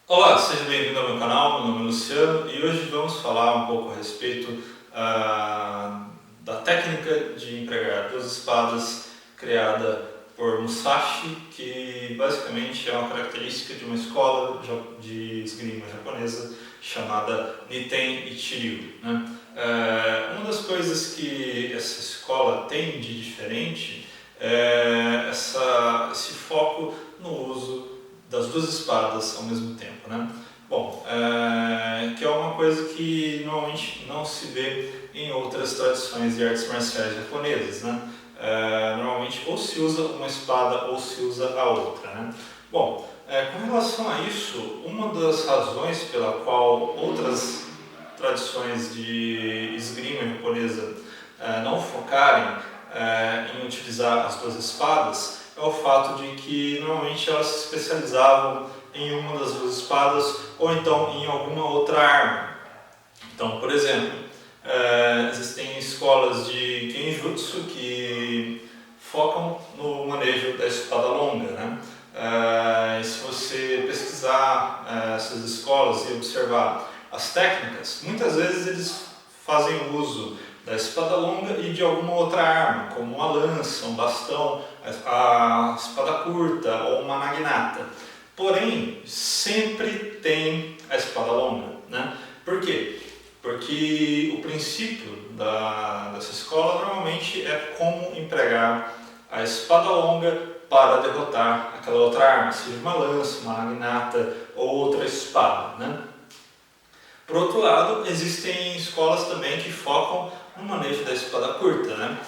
Olá, seja bem-vindo ao meu canal, meu nome é Luciano e hoje vamos falar um pouco a respeito da técnica de empregar duas espadas criada por Musashi, que basicamente é uma característica de uma escola de esgrima japonesa chamada Niten Ichiryu, né? Uma das coisas que essa escola tem de diferente é esse foco no uso das duas espadas ao mesmo tempo, né? Bom, que é uma coisa que normalmente não se vê em outras tradições de artes marciais japonesas, né? Normalmente ou se usa uma espada ou se usa a outra, né? Bom, com relação a isso, uma das razões pela qual outras tradições de esgrima japonesa não focarem em utilizar as duas espadas é o fato de que normalmente elas se especializavam em uma das duas espadas ou então em alguma outra arma. Então, por exemplo, existem escolas de Genjutsu que focam no manejo da espada longa, né? E se você pesquisar essas escolas e observar as técnicas, muitas vezes eles fazem uso da espada longa e de alguma outra arma, como uma lança, um bastão, a espada curta ou uma naginata. Porém, sempre tem a espada longa, né? Por quê? Porque o princípio dessa escola normalmente é como empregar a espada longa para derrotar aquela outra arma, seja uma lança, uma naginata ou outra espada, né? Por outro lado, existem escolas também que focam no manejo da espada curta, né?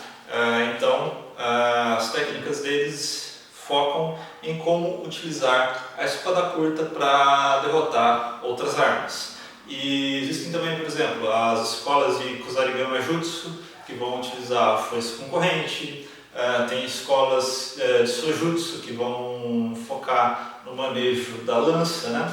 As técnicas deles focam em como utilizar a espada curta para derrotar outras armas. E existem também, por exemplo, as escolas de Kusarigama Jutsu, que vão utilizar a foice com corrente. Tem escolas de Sojutsu que vão focar no manejo da lança, né?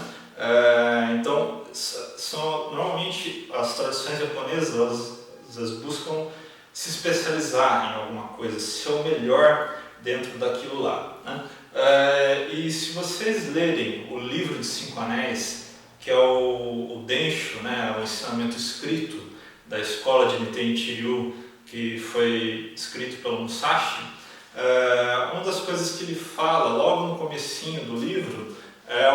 Normalmente as tradições japonesas elas buscam se especializar em alguma coisa, ser o melhor dentro daquilo lá, né? E se vocês lerem o livro de Cinco Anéis, que é o Densho, né, o ensinamento escrito da escola de Niten Ichiryu, que foi escrito pelo Musashi, uma das coisas que ele fala logo no comecinho do livro é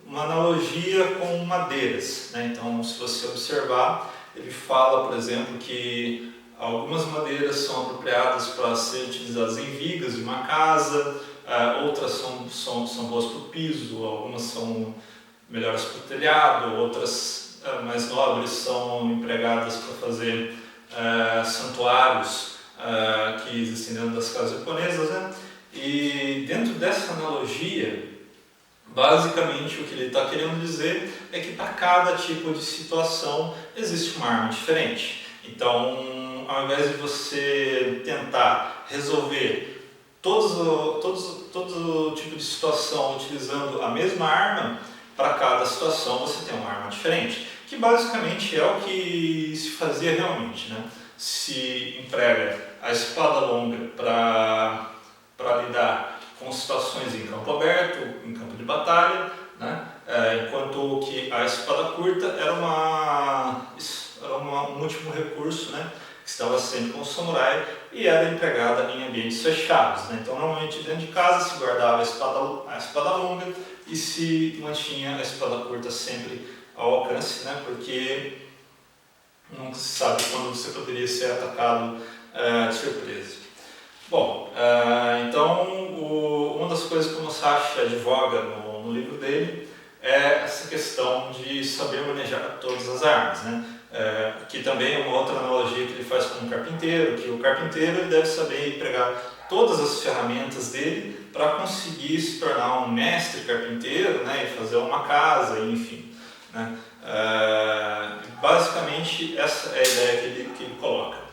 uma analogia com madeiras, né? Então, se você observar, ele fala, por exemplo, que algumas madeiras são apropriadas para serem utilizadas em vigas de uma casa, outras são boas para o piso, algumas são melhores para o telhado, outras mais nobres são empregadas para fazer santuários que existem dentro das casas japonesas, né? E dentro dessa analogia, basicamente o que ele está querendo dizer é que para cada tipo de situação existe uma arma diferente. Então, ao invés de você tentar resolver todo tipo de situação utilizando a mesma arma, para cada situação você tem uma arma diferente, que basicamente é o que se fazia realmente, né? Se emprega a espada longa para lidar com situações em campo aberto, em campo de batalha, né? Enquanto que a espada curta era um último recurso, né? Que estava sempre com o samurai e era empregada em ambientes fechados, né? Então, normalmente dentro de casa se guardava a espada longa e se mantinha a espada curta sempre ao alcance, né? Porque nunca se sabe quando você poderia ser atacado de surpresa. Bom, uma das coisas que o Musashi advoga no livro dele é essa questão de saber manejar todas as armas, né? Que também é uma outra analogia que ele faz com o carpinteiro, que o carpinteiro ele deve saber empregar todas as ferramentas dele para conseguir se tornar um mestre carpinteiro, né? E fazer uma casa, enfim, né? Basicamente essa é a ideia que ele coloca.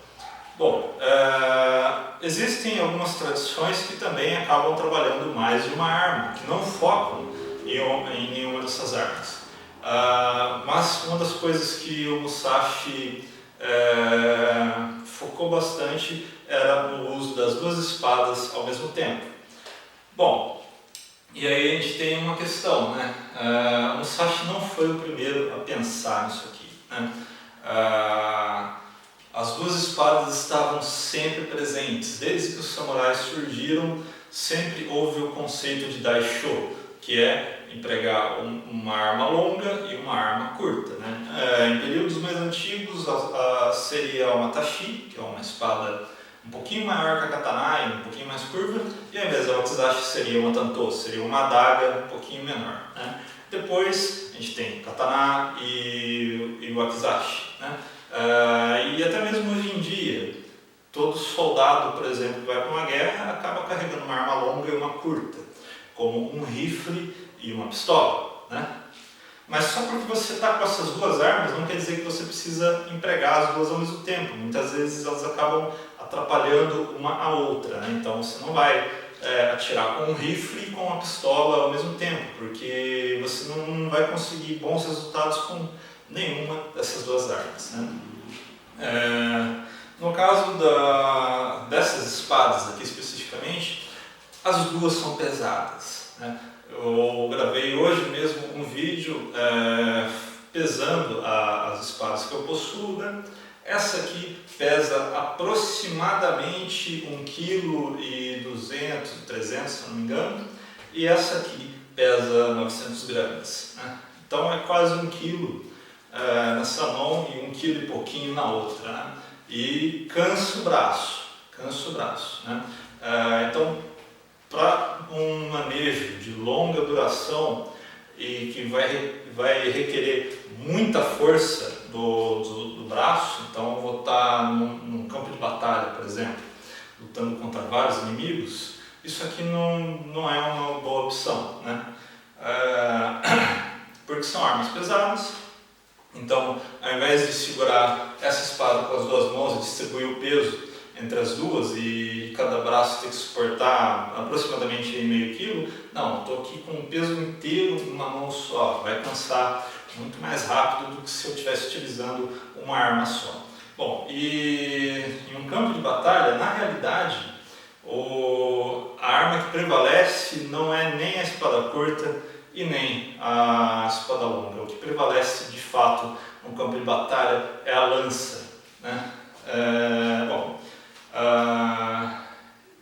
Bom, existem algumas tradições que também acabam trabalhando mais de uma arma, que não focam em nenhuma dessas armas. Mas uma das coisas que o Musashi focou bastante era no uso das duas espadas ao mesmo tempo. Bom, E aí a gente tem uma questão, né? O Musashi não foi o primeiro a pensar nisso aqui, né? As duas espadas estavam sempre presentes. Desde que os samurais surgiram, sempre houve o conceito de Daisho, que é empregar uma arma longa e uma arma curta, né? Em períodos mais antigos seria o Matashi, que é uma espada um pouquinho maior que a katana e um pouquinho mais curva, e ao invés da wakizashi seria uma tanto, seria uma adaga um pouquinho menor, né? Depois a gente tem katana e o wakizashi, né? E até mesmo hoje em dia, todo soldado, por exemplo, que vai para uma guerra acaba carregando uma arma longa e uma curta, como um rifle e uma pistola, né? Mas só porque você está com essas duas armas não quer dizer que você precisa empregar as duas ao mesmo tempo. Muitas vezes elas acabam atrapalhando uma a outra, né? Então você não vai atirar com um rifle e com uma pistola ao mesmo tempo, porque você não vai conseguir bons resultados com nenhuma dessas duas armas, né? No caso dessas espadas aqui especificamente, as duas são pesadas, né? Eu gravei hoje mesmo um vídeo pesando as espadas que eu possuo, né? Essa aqui pesa aproximadamente 1,2 kg, 300, se não me engano, e essa aqui pesa 900 gramas, né? Então é quase 1 kg nessa mão e 1 kg e pouquinho na outra, né? E cansa o braço, né? Então, para um manejo de longa duração e que vai requerer muita força do braço, então eu vou estar num campo de batalha, por exemplo, lutando contra vários inimigos, isso aqui não é uma boa opção, né? Porque são armas pesadas. Então, ao invés de segurar essa espada com as duas mãos e distribuir o peso entre as duas e cada braço ter que suportar aproximadamente meio quilo, não, estou aqui com o peso inteiro numa mão só, vai cansar muito mais rápido do que se eu estivesse utilizando uma arma só. Bom, e em um campo de batalha, na realidade, a arma que prevalece não é nem a espada curta e nem a espada longa. O que prevalece de fato no campo de batalha é a lança, né?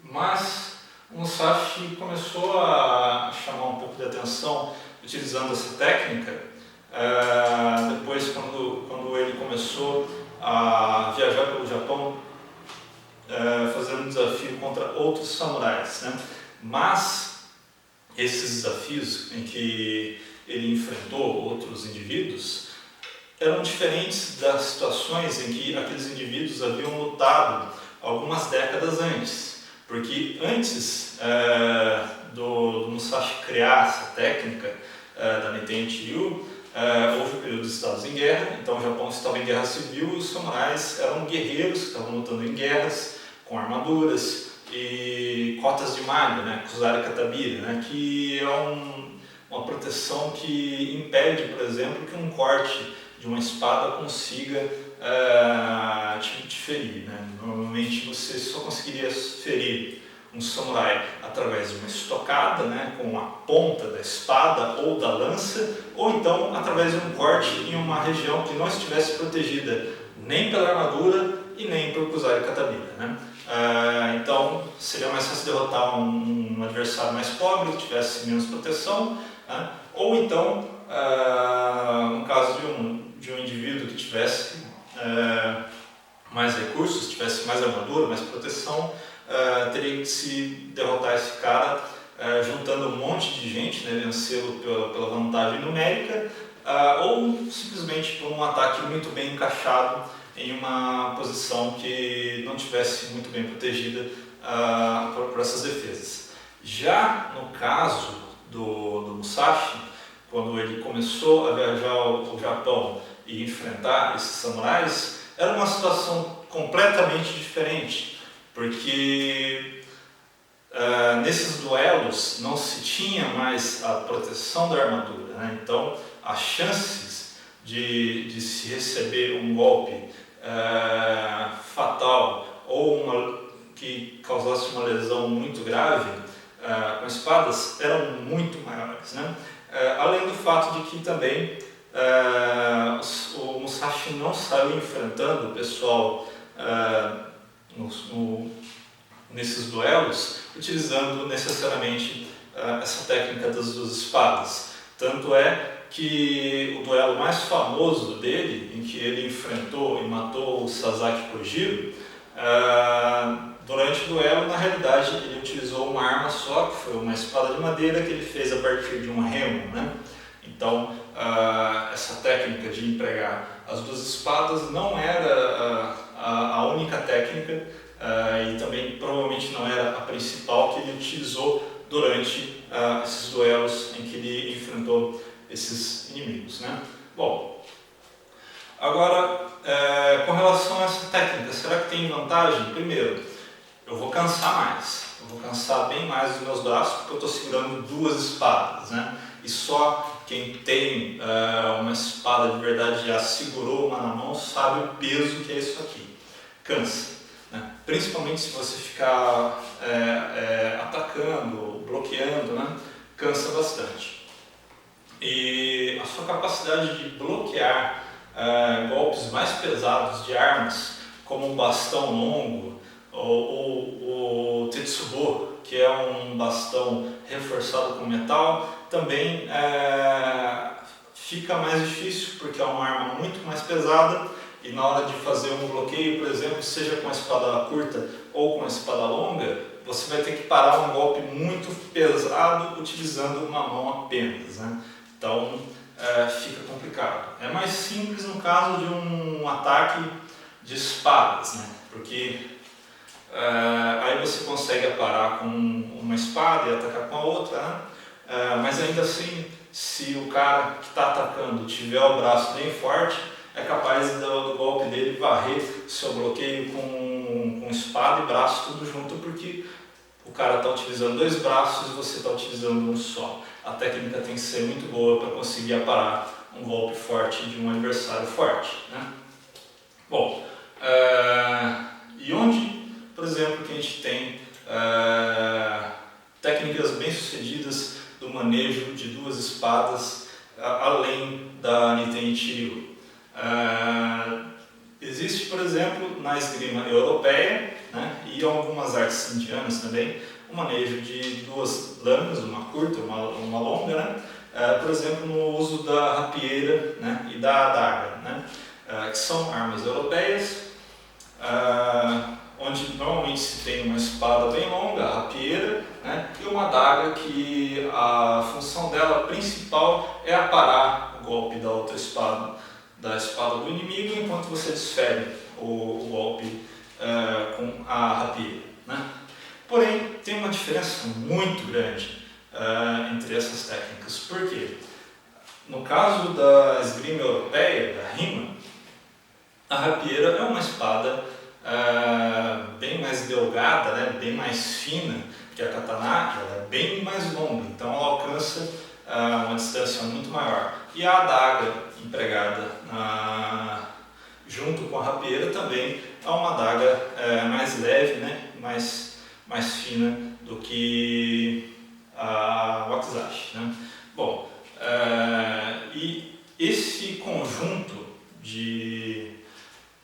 Mas o Musashi começou a chamar um pouco de atenção utilizando essa técnica depois quando ele começou a viajar pelo Japão fazendo um desafio contra outros samurais, né? Mas esses desafios em que ele enfrentou outros indivíduos eram diferentes das situações em que aqueles indivíduos haviam lutado algumas décadas antes. Porque antes do Musashi criar essa técnica da Niten Chiryu, houve o período dos estados em guerra, então o Japão estava em guerra civil e os samurais eram guerreiros que estavam lutando em guerras com armaduras e cotas de malha, né, kusari katabira, né, que é uma proteção que impede, por exemplo, que um corte de uma espada consiga te ferir, né? Normalmente você só conseguiria ferir um samurai através de uma estocada, né, com a ponta da espada ou da lança, ou então através de um corte em uma região que não estivesse protegida nem pela armadura e nem pelo kusari katabira, né? Então seria mais fácil derrotar um adversário mais pobre, que tivesse menos proteção, né? Ou então, no caso de um indivíduo que tivesse mais recursos, tivesse mais armadura, mais proteção, teria que se derrotar esse cara juntando um monte de gente, né, vencê-lo pela vantagem numérica, ou simplesmente por um ataque muito bem encaixado em uma posição que não tivesse muito bem protegida por essas defesas. Já no caso do Musashi, quando ele começou a viajar ao Japão e enfrentar esses samurais, era uma situação completamente diferente, porque nesses duelos não se tinha mais a proteção da armadura, né? Então as chances de se receber um golpe fatal ou que causasse uma lesão muito grave com espadas eram muito maiores, né? Além do fato de que também o Musashi não saiu enfrentando o pessoal nesses duelos utilizando necessariamente essa técnica das duas espadas. Tanto é que o duelo mais famoso dele, em que ele enfrentou e matou o Sasaki Kojiro, durante o duelo, na realidade, ele utilizou uma arma só, que foi uma espada de madeira que ele fez a partir de um remo, né? Então, essa técnica de empregar as duas espadas não era a única técnica e também provavelmente não era a principal que ele utilizou durante esses duelos em que ele enfrentou esses inimigos, né? Bom, agora, com relação a essa técnica, será que tem vantagem? Primeiro, eu vou cansar mais, eu vou cansar bem mais os meus braços porque eu estou segurando duas espadas, né? E só quem tem uma espada de verdade, já segurou uma na mão, sabe o peso que é isso aqui. Cansa, né? Principalmente se você ficar atacando, bloqueando, né? Cansa bastante. E a sua capacidade de bloquear golpes mais pesados de armas, como um bastão longo, ou o Tetsubo, que é um bastão reforçado com metal, também fica mais difícil porque é uma arma muito mais pesada e na hora de fazer um bloqueio, por exemplo, seja com a espada curta ou com a espada longa, você vai ter que parar um golpe muito pesado utilizando uma mão apenas, né? Então fica complicado. É mais simples no caso de um ataque de espadas, né? Porque aí você consegue aparar com uma espada e atacar com a outra, né? Mas ainda assim, se o cara que está atacando tiver o braço bem forte, é capaz do golpe dele varrer seu bloqueio com espada e braço tudo junto, porque o cara está utilizando dois braços e você está utilizando um só. A técnica tem que ser muito boa para conseguir aparar um golpe forte de um adversário forte, né? Bom, e onde, por exemplo, que a gente tem técnicas bem sucedidas do manejo de duas espadas além da Niten Ichiryu? Existe, por exemplo, na esgrima europeia, né, e algumas artes indianas também, o manejo de duas lâminas, uma curta e uma longa, né, por exemplo, no uso da rapieira, né, e da adaga, né, que são armas europeias, onde normalmente se tem uma espada bem longa, a rapieira, né, e uma adaga que a função dela principal é aparar o golpe da outra espada, da espada do inimigo, enquanto você desfere o golpe com a rapieira, né? Porém, tem uma diferença muito grande entre essas técnicas. Por quê? No caso da esgrima europeia, da rima, a rapieira é uma espada bem mais delgada, né? Bem mais fina que a katana, ela é bem mais longa, então ela alcança uma distância muito maior. E a adaga empregada junto com a rapieira também é uma adaga mais leve, né? mais fina do que a wakizashi, né? Bom, e esse conjunto de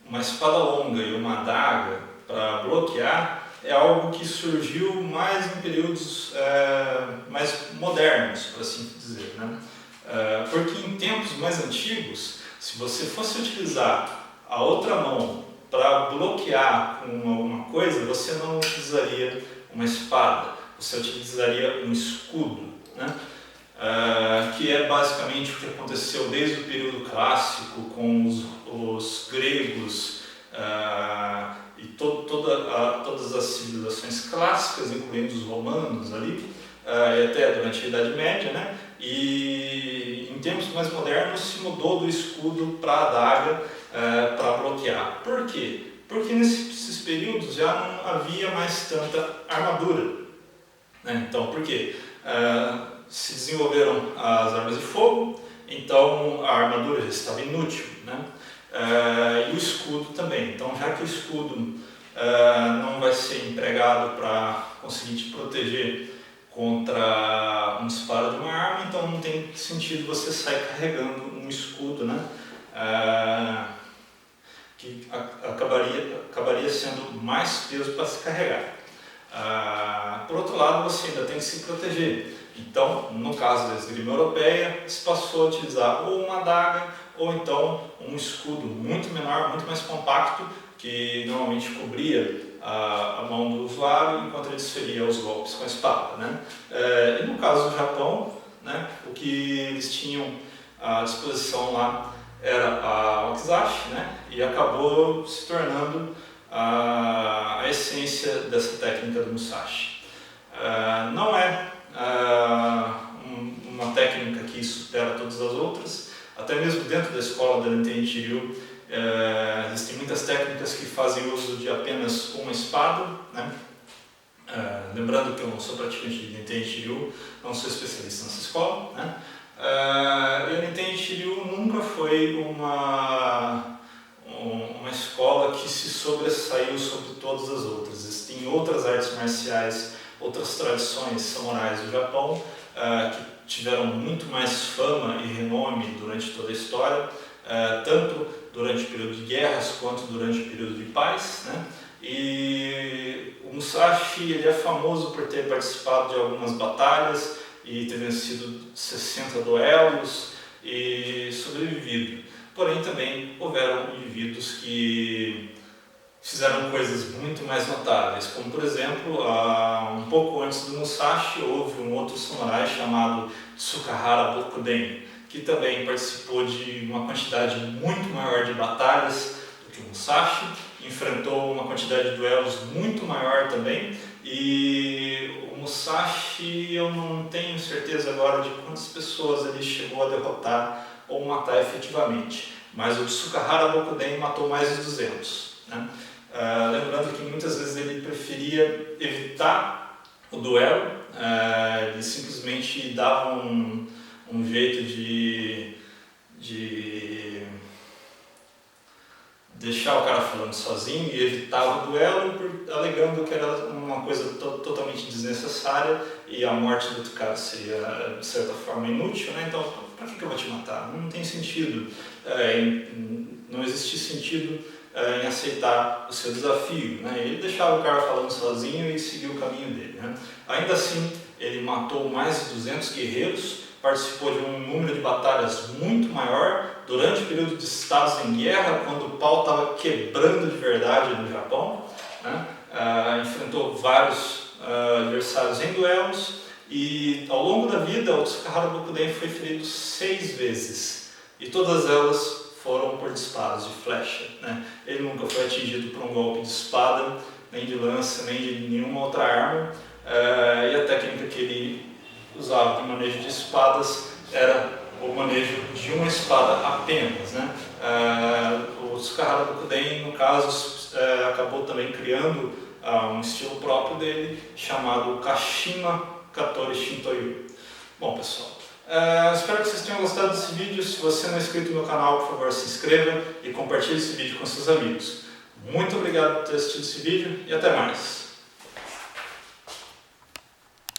uma espada longa e uma adaga para bloquear é algo que surgiu mais em períodos mais modernos, por assim dizer, né? Porque em tempos mais antigos, se você fosse utilizar a outra mão para bloquear com alguma coisa, você não utilizaria uma espada, você utilizaria um escudo, né? Que é basicamente o que aconteceu desde o período clássico com os gregos e todas as civilizações clássicas, incluindo os romanos ali, e até durante a Idade Média, né? E em tempos mais modernos se mudou do escudo para a adaga para bloquear. Por quê? Porque nesses períodos já não havia mais tanta armadura, né? Então, por quê? Se desenvolveram as armas de fogo, então a armadura já estava inútil, né? E o escudo também. Então, já que o escudo não vai ser empregado para conseguir te proteger contra um disparo de uma arma, então não tem sentido você sair carregando um escudo, né? Que acabaria sendo mais peso para se carregar. Por outro lado, você ainda tem que se proteger. Então, no caso da esgrima europeia, se passou a utilizar ou uma adaga ou então um escudo muito menor, muito mais compacto, que normalmente cobria a mão do usuário enquanto ele desferia os golpes com a espada, né? E no caso do Japão, né, o que eles tinham à disposição lá era a wakizashi, né, e acabou se tornando a essência dessa técnica do musashi. Não é uma técnica que supera todas as outras, até mesmo dentro da escola da Nintendo Shiryu existem muitas técnicas que fazem uso de apenas uma espada, né? Lembrando que eu não sou praticante de Nintendo Shiryu, não sou especialista nessa escola, né? E a Nintendo Shiryu nunca foi uma escola que se sobressaiu sobre todas as outras. Existem outras artes marciais, outras tradições samurais do Japão que tiveram muito mais fama e renome durante toda a história, tanto durante o período de guerras quanto durante o período de paz, né? E o Musashi ele é famoso por ter participado de algumas batalhas e ter vencido 60 duelos e sobrevivido. Porém, também houveram indivíduos que fizeram coisas muito mais notáveis, como por exemplo, um pouco antes do Musashi houve um outro samurai chamado Tsukahara Bokuden, que também participou de uma quantidade muito maior de batalhas do que o Musashi, enfrentou uma quantidade de duelos muito maior também, e o Musashi eu não tenho certeza agora de quantas pessoas ele chegou a derrotar ou matar efetivamente, mas o Tsukahara Bokuden matou mais de 200, né? Lembrando que muitas vezes ele preferia evitar o duelo, ele simplesmente dava um jeito de deixar o cara falando sozinho e evitava o duelo, alegando que era uma coisa totalmente desnecessária e a morte do outro cara seria de certa forma inútil, né? Então, para que eu vou te matar? Não tem sentido, não existe sentido em aceitar o seu desafio, né? Ele deixava o cara falando sozinho e seguiu o caminho dele, né? Ainda assim, ele matou mais de 200 guerreiros, participou de um número de batalhas muito maior durante o período de estados em guerra, quando o pau estava quebrando de verdade no Japão, né? Enfrentou vários adversários em duelos e ao longo da vida o Tsukahara Bokuden foi ferido 6 vezes e todas elas foram por disparos de flecha, né? Ele nunca foi atingido por um golpe de espada, nem de lança, nem de nenhuma outra arma, e a técnica que ele usava de manejo de espadas era o manejo de uma espada apenas, né? O Tsukahara Bokuden, no caso, acabou também criando um estilo próprio dele, chamado Kashima Katori Shintoyu. Bom, pessoal, espero que vocês tenham gostado desse vídeo. Se você não é inscrito no canal, por favor, se inscreva e compartilhe esse vídeo com seus amigos. Muito obrigado por ter assistido esse vídeo e até mais!